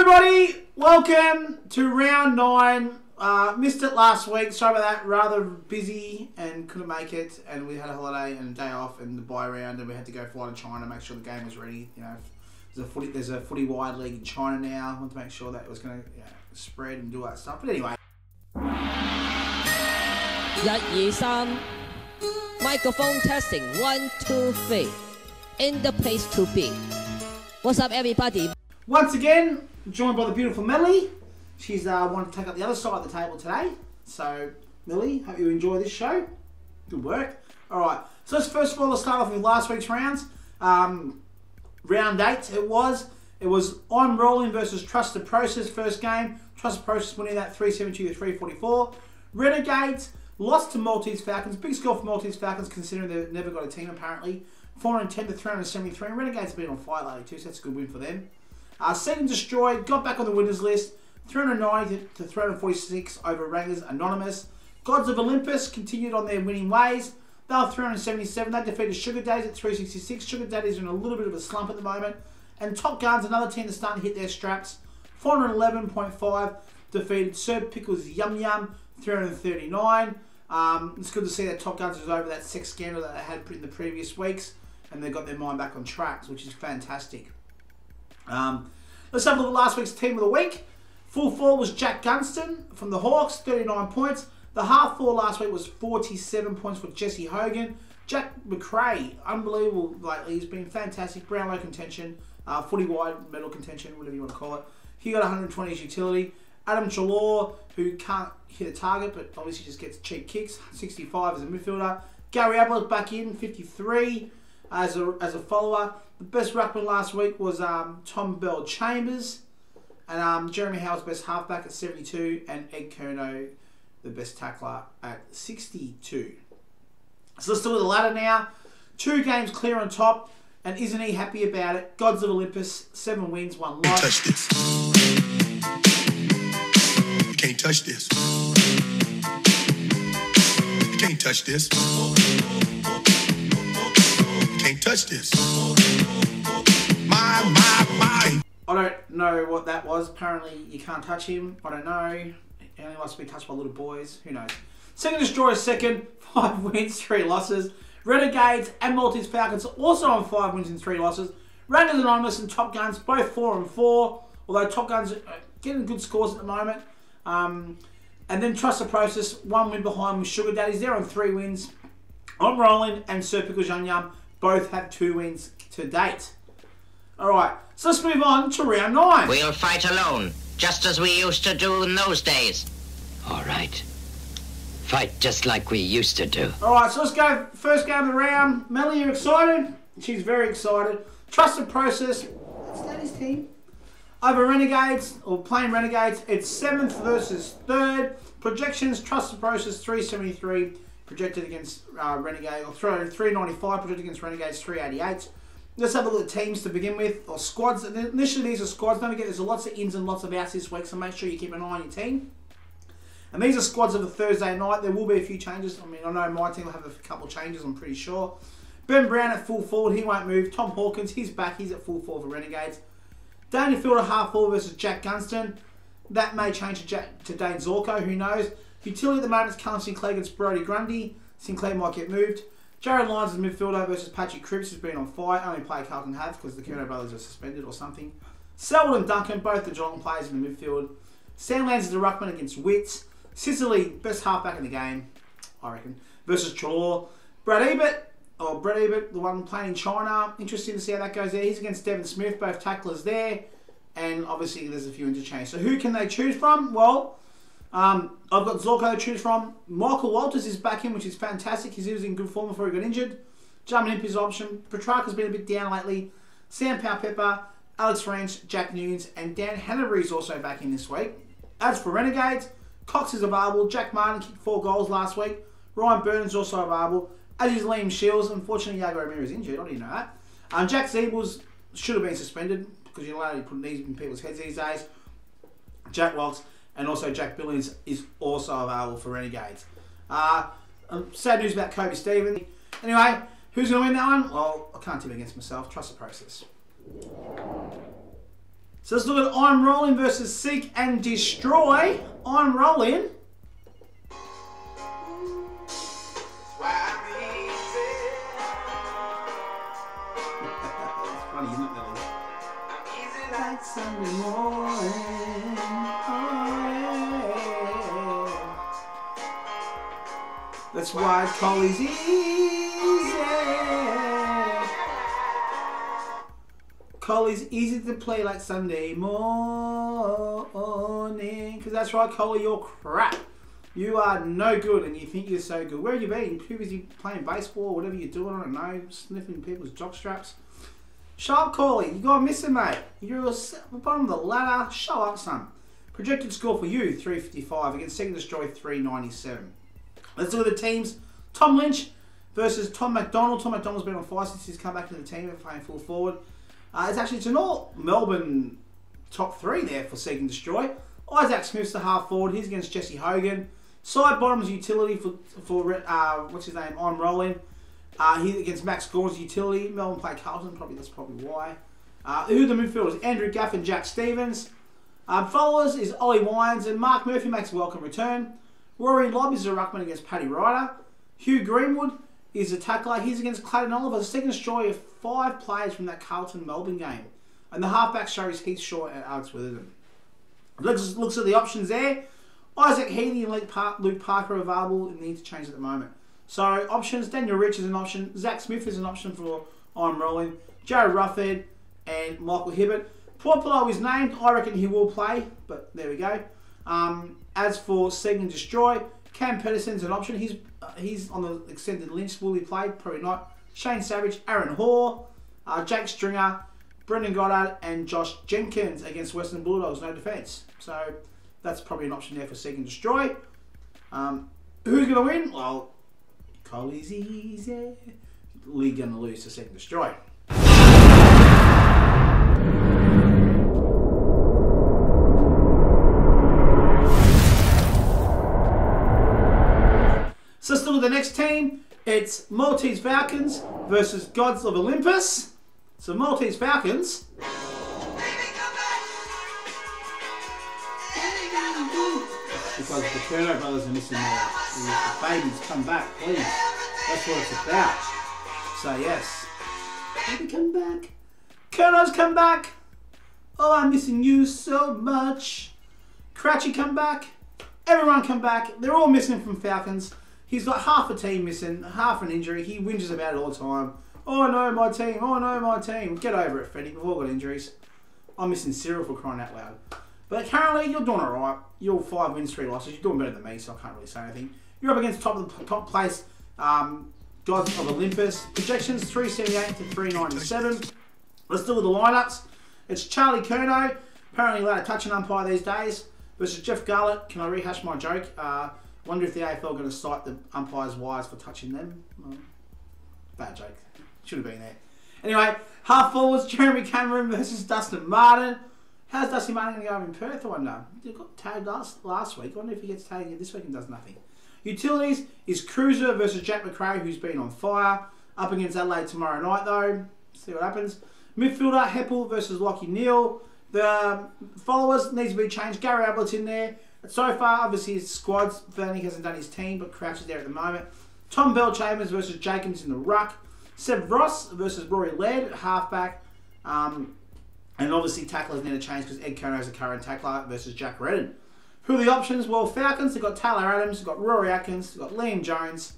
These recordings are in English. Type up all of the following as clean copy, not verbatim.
everybody, welcome to round 9. Missed it last week, sorry about that, rather busy and couldn't make it, and we had a holiday and a day off and the bye round, and we had to go fly to China to make sure the game was ready. You know, there's a Footywired league in China now. I want to make sure that it was going to spread and do all that stuff, but anyway. 1, 2, 3 Microphone testing 1, 2, 3 In the place to be. What's up, everybody? Once again, joined by the beautiful Melly. She's wanted to take up the other side of the table today. So, Millie, hope you enjoy this show. Good work. Alright, so let's first of all, let's start off with last week's rounds. Round 8 it was. It was I'm Rolling versus Trusted Process first game. Trusted Process winning that 372 to 344. Renegades lost to Maltese Falcons. Big score for Maltese Falcons considering they've never got a team apparently. 410 to 373. Renegades have been on fire lately too, so that's a good win for them. Second Destroyed, got back on the winners list. 390 to 346 over Rangers Anonymous. Gods of Olympus continued on their winning ways. They were 377. They defeated Sugar Daddies at 366. Sugar Daddies are in a little bit of a slump at the moment. And Top Guns, another team that's starting to hit their straps. 411.5 defeated Sir Pickles Yum Yum, 339. It's good to see that Top Guns is over that sex scandal that they had in the previous weeks. And they've got their mind back on track, which is fantastic. Let's have a look at last week's team of the week. Full 4 was Jack Gunston from the Hawks, 39 points. The half 4 last week was 47 points for Jesse Hogan. Jack McRae, unbelievable lately. He's been fantastic. Brownlow contention, Footy-wide medal contention, whatever you want to call it. He got 120 as utility. Adam Chalor, who can't hit a target, but obviously just gets cheap kicks, 65 as a midfielder. Gary Ablett back in, 53 as a follower. The best ruckman last week was Tom Bell Chambers. And Jeremy Howard's best halfback at 72. And Ed Kerno, the best tackler, at 62. So let's do the ladder now. 2 games clear on top. And isn't he happy about it? Gods of Olympus, 7 wins, 1 loss. Touch this. You can't touch this. You can't touch this. You can't touch this. My. I don't know what that was. Apparently, you can't touch him. I don't know. He only wants to be touched by little boys. Who knows? Second Destroyer second. 5 wins, 3 losses. Renegades and Maltese Falcons also on 5 wins and 3 losses. Rangers Anonymous and Top Guns both 4 and 4. Although Top Guns are getting good scores at the moment. And then Trust the Process, 1 win behind with Sugar Daddies. They're on 3 wins. I'm Rolling and Sir Pickles Yum Yum both have 2 wins to date. Alright, so let's move on to round 9. We'll fight alone, just as we used to do in those days. All right. Fight just like we used to do. Alright, so let's go first game of the round. Melly, you excited? She's very excited. Trusted Process, is that his team? Over Renegades, or playing Renegades, it's 7th versus 3rd. Projections, Trusted Process 373, projected against Renegade, or 395, projected against Renegades 388. Let's have a look at teams to begin with, or squads. Initially, these are squads. Don't forget, there's lots of ins and lots of outs this week, so make sure you keep an eye on your team. And these are squads of a Thursday night. There will be a few changes. I mean, I know my team will have a couple of changes, I'm pretty sure. Ben Brown at full forward, he won't move. Tom Hawkins, he's back. He's at full forward for Renegades. Daniel Fielder half forward versus Jack Gunston. That may change to Dane Zorko, who knows. Utility at the moment is Callum Sinclair against Brody Grundy. Sinclair might get moved. Jared Lyons is midfielder versus Patrick Cripps, who's been on fire. Only play Carlton have because the Curnow brothers are suspended or something. Selwood and Duncan, both the Geelong players in the midfield. Sandlands is the ruckman against Witts. Sicily, best halfback in the game, I reckon, versus Chalor. Brett Ebert, the one playing in China. Interesting to see how that goes there. He's against Devon Smith, both tacklers there. And obviously there's a few interchange. So who can they choose from? Well, I've got Zorko to choose from. Michael Walters is back in, which is fantastic. He was in good form before he got injured. Jumping Imp is option. Petrarca's been a bit down lately. Sam Powell-Pepper, Alex French, Jack Nunes, and Dan Hanbury is also back in this week. As for Renegades, Cox is available. Jack Martin kicked 4 goals last week. Ryan Burnham's also available. As is Liam Shields. Unfortunately, Yago Ramirez is injured. I didn't know that. Jack Zeebles should have been suspended because you're allowed to put knees in people's heads these days. Jack Wilkes and also Jack Billings is also available for Renegades. Sad news about Kobe Stevens. Anyway, who's going to win that one? Well, I can't tip against myself. Trust the process. So let's look at I'm Rolling versus Seek and Destroy. I'm Rolling. It's funny, isn't it, Lily? Like Sunday morning. Oh, yeah. That's why Collie's easy. Collie's easy to play like Sunday morning. Because that's right, Collie, you're crap. You are no good and you think you're so good. Where have you been? Too busy playing baseball or whatever you're doing, I don't know, sniffing people's jock straps. Shut up, Collie. You got missing, mate. You're at the bottom of the ladder. Shut up, son. Projected score for you, 355 against Seek and Destroy, 397. Let's look at the teams. Tom Lynch versus Tom McDonald. Tom McDonald's been on fire since he's come back to the team and playing full forward. It's an all Melbourne top three there for Seek and Destroy. Isaac Smith's the half forward. He's against Jesse Hogan. Side bottom's utility for what's his name? I'm Rolling. He's against Max Gordon's utility. Melbourne play Carlton. That's probably why. Who are the midfielders? Andrew Gaff and Jack Stevens. Followers is Ollie Wines and Mark Murphy makes a welcome return. Rory Lobb is a ruckman against Paddy Ryder. Hugh Greenwood is a tackler. He's against Clayton Oliver. Seek and Destroy of 5 players from that Carlton-Melbourne game. And the halfback show is Heath Shaw and Alex Witherden. Looks at the options there. Isaac Healy and Luke Parker are available in the interchange at the moment. So options, Daniel Rich is an option. Zach Smith is an option for I'm Rolling. Jared Ruffhead and Michael Hibbert. Puopolo is named. I reckon he will play, but there we go. As for Seek and Destroy, Cam Pedersen's an option. He's on the extended Lynch. Will he play? Probably not. Shane Savage, Aaron Hoare, Jake Stringer, Brendan Goddard, and Josh Jenkins against Western Bulldogs. No defence. So that's probably an option there for Seek and Destroy. Who's going to win? Well, Collie's easy. League going to lose to Seek and Destroy. So let's look at the next team. It's Maltese Falcons versus Gods of Olympus. So Maltese Falcons. Because the Curnow brothers are missing the babies. Come back, please. That's what it's about. So yes. Baby, come back. Curnow's come back. Oh, I'm missing you so much. Cratchy, come back. Everyone come back. They're all missing from Falcons. He's got half a team missing, half an injury. He whinges about it all the time. Oh no, my team. Oh no, my team. Get over it, Freddie. We've all got injuries. I'm missing Cyril for crying out loud. But currently, you're doing alright. You're 5 wins, 3 losses. You're doing better than me, so I can't really say anything. You're up against top place Gods of Olympus. Projections 378 to 397. Let's deal with the lineups. It's Charlie Curnow, apparently allowed to touch an umpire these days, versus Jeff Garlett. Can I rehash my joke? Wonder if the AFL are going to cite the umpires' wires for touching them. Bad joke. Should have been there. Anyway, half forwards, Jeremy Cameron versus Dustin Martin. How's Dustin Martin going to go over in Perth, I wonder? He got tagged last week. I wonder if he gets tagged again this week and does nothing. Utilities is Cruiser versus Jack McRae, who's been on fire. Up against Adelaide tomorrow night, though. See what happens. Midfielder, Heppel versus Lockie Neal. The followers needs to be changed. Gary Ablett's in there. So far, obviously, his squad's Vernick hasn't done his team, but Crouch is there at the moment. Tom Bell Chambers versus Jacobs in the ruck. Seb Ross versus Rory Laird, halfback. And obviously, tacklers need to change because Ed Curnow is the current tackler versus Jack Redden. Who are the options? Well, Falcons, they've got Taylor Adams, they've got Rory Atkins, they've got Liam Jones,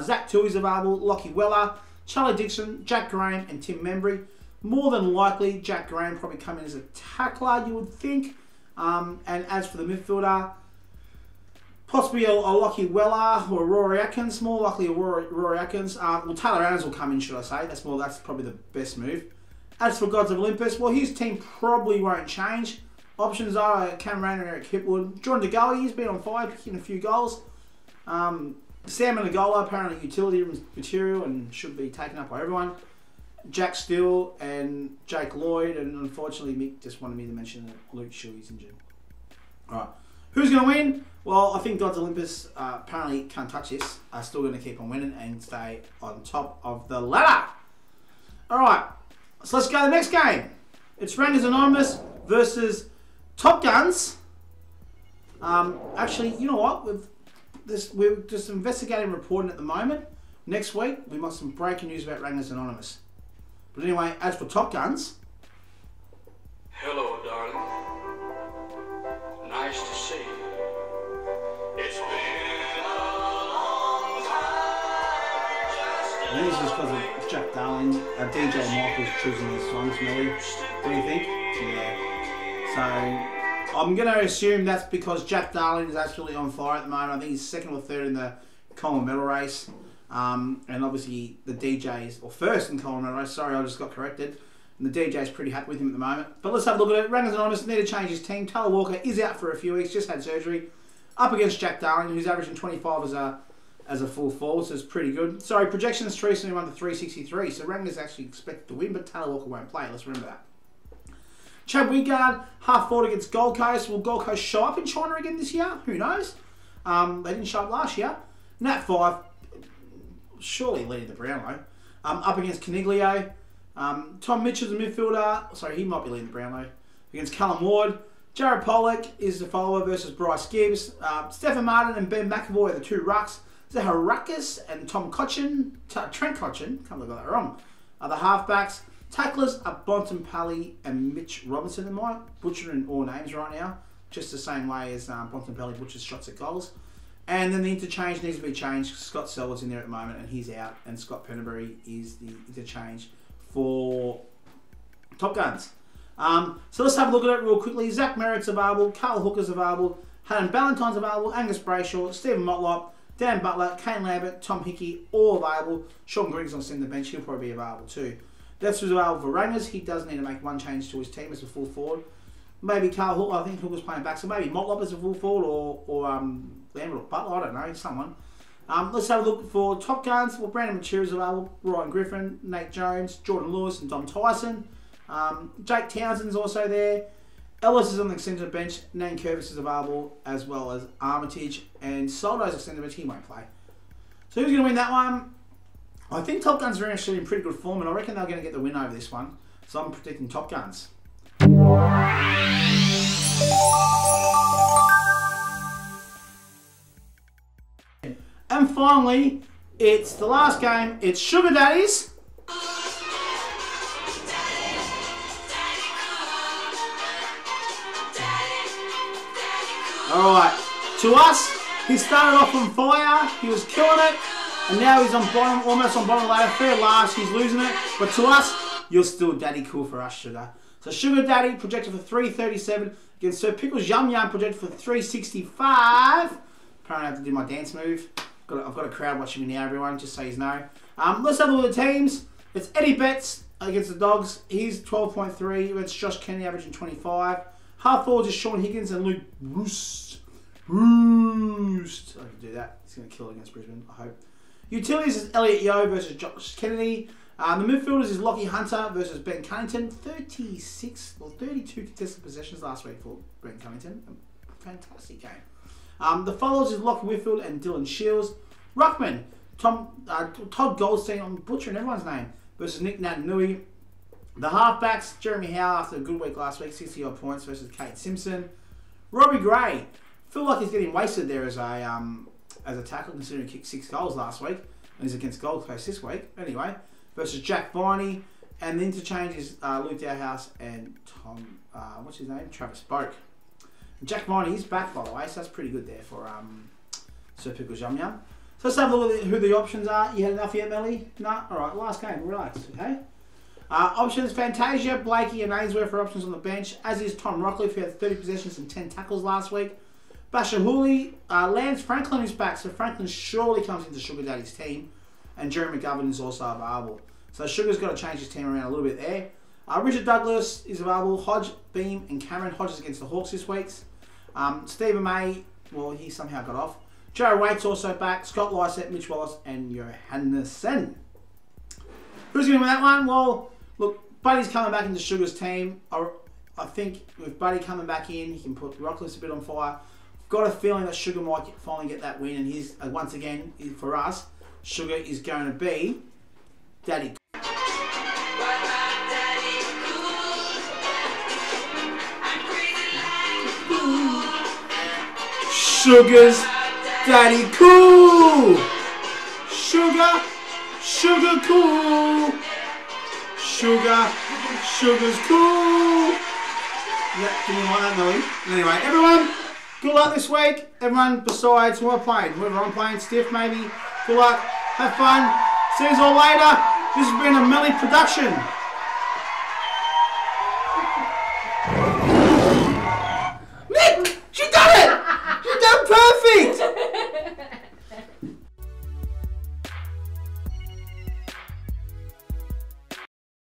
Zach Tui's available, Lockie Weller, Charlie Dixon, Jack Graham, and Tim Membry. More than likely, Jack Graham probably come in as a tackler, you would think. And as for the midfielder, possibly a Lockie Weller or a Rory Atkins. More likely a Rory Atkins. Well, Taylor Adams will come in, should I say. That's probably the best move. As for Gods of Olympus, well, his team probably won't change. Options are Cam Rayner and Eric Hipwood. John DeGoey, he's been on fire, picking a few goals. Sam Menegola, apparently utility material and should be taken up by everyone. Jack Steele and Jake Lloyd, and unfortunately Mick just wanted me to mention that Luke Shuey's injured. Alright, who's going to win? Well, I think Gods of Olympus apparently can't touch this. Are still going to keep on winning and stay on top of the ladder. Alright, so let's go to the next game. It's Rangers Anonymous versus Top Guns. Actually, you know what? We're just investigating and reporting at the moment. Next week, we got some breaking news about Wranglers Anonymous. But anyway, as for Top Guns... Hello, darling. Nice to see you. It's been a long time. I think it's just because of Jack Darling, DJ Michael's choosing these songs, Millie. What do you think? Yeah. So, I'm going to assume that's because Jack Darling is absolutely on fire at the moment. I think he's second or third in the Coleman Medal race. And obviously the DJ's, or first in Coleman Medal race, sorry, I just got corrected. And the DJ's pretty happy with him at the moment. But let's have a look at it. Wranglers Anonymous need to change his team. Taylor Walker is out for a few weeks, just had surgery. Up against Jack Darling, who's averaging 25 as a full forward, so it's pretty good. Sorry, projections recently won to 363, so Wranglers actually expected to win, but Taylor Walker won't play. Let's remember that. Chad Wingard, half forward against Gold Coast. Will Gold Coast show up in China again this year? Who knows? They didn't show up last year. Nat 5, surely leading the Brownlow. Up against Caniglio. Tom Mitchell's a midfielder. Sorry, he might be leading the Brownlow. Against Callum Ward. Jared Pollock is the follower versus Bryce Gibbs. Stephen Martin and Ben McAvoy are the two rucks. Zaharakis and Tom Cochin, Trent Cochin, can't believe I got that wrong, are the halfbacks. Tacklers are Bontempelli and Mitch Robinson. Am I butchering all names right now? Just the same way as Bontempelli butchers shots at goals. And then the interchange needs to be changed. Scott Selwood's in there at the moment and he's out. And Scott Penderbury is the interchange for Top Guns. So let's have a look at it real quickly. Zach Merritt's available. Carl Hooker's available. Hayden Ballantyne's available. Angus Brayshaw, Stephen Motlop, Dan Butler, Kane Lambert, Tom Hickey, all available. Sean Griggs on centre bench. He'll probably be available too. That's who's available for Wranglers. He does need to make one change to his team as a full forward. Maybe Carl Hooker. I think Hooker's playing back. So maybe Motlop as a full forward or Lambert or Butler. I don't know. Someone. Let's have a look for Top Guns. Well, Brandon Matera's available. Ryan Griffin, Nate Jones, Jordan Lewis and Dom Tyson. Jake Townsend's also there. Ellis is on the extended bench. Nan Curvis is available, as well as Armitage. And Soldo's extended bench. He won't play. So who's going to win that one? I think Top Guns are actually in pretty good form, and I reckon they're going to get the win over this one. So I'm predicting Top Guns. And finally, it's the last game. It's Sugar Daddies. Alright, to us, he started off on fire, he was killing it, and now he's on bottom, almost on bottom ladder, third last, he's losing it. But to us, you're still daddy cool for us, Sugar. So Sugar Daddy projected for 337 against Sir Pickles Yum Yum projected for 365. Apparently I have to do my dance move. I've got a crowd watching me now, everyone, just so you know. Let's have a look at the teams. It's Eddie Betts against the Dogs. He's 12.3. It's Josh Kennedy averaging 25. Half forwards is Sean Higgins and Luke Roost. I can do that. He's going to kill it against Brisbane, I hope. Utilities is Elliot Yeo versus Josh Kennedy. The midfielders is Lockie Hunter versus Ben Cunnington. 32 contested possessions last week for Ben Cunnington. A fantastic game. The followers is Lockie Whitfield and Dylan Shields. Ruckman, Todd Goldstein, I'm butchering everyone's name, versus Nick Natanui. The halfbacks, Jeremy Howe after a good week last week, 60 odd points versus Kate Simpson. Robbie Gray, feel like he's getting wasted there as a tackle, considering he kicked 6 goals last week, and he's against Gold Coast this week. Anyway, versus Jack Viney, and the interchange is Luke Dowhouse and Tom, what's his name? Travis Boak. Jack Viney is back, by the way, so that's pretty good there for Sir Pickles Yum Yum. So let's have a look at who the options are. You had enough yet, Melly? No? Alright, last game, relax, okay? Options, Fantasia, Blakey and Ainsworth for options on the bench, as is Tom Rockcliffe, who had 30 possessions and 10 tackles last week. Basher Hooley, Lance Franklin is back, so Franklin surely comes into Sugar Daddy's team, and Jerry McGovern is also available. So Sugar's got to change his team around a little bit there. Richard Douglas is available, Hodge, Beam and Cameron. Hodge is against the Hawks this week. Stephen May, well, he somehow got off. Joe Waite's also back, Scott Lysett, Mitch Wallace and Johannesson. Who's going to win that one? Well, look, Buddy's coming back into Sugar's team. I think with Buddy coming back in, he can put Rockcliffe a bit on fire. I've got a feeling that Sugar might finally get that win, and he's, once again, for us, Sugar is going to be Daddy. Sugar's Daddy Cool. Sugar, Sugar Cool. Sugar's cool. Yeah, didn't like that, Millie. Anyway, everyone, good luck this week. Everyone besides who I played. Whoever I'm playing, Stiff maybe. Good luck. Have fun. See you all later. This has been a Melly production.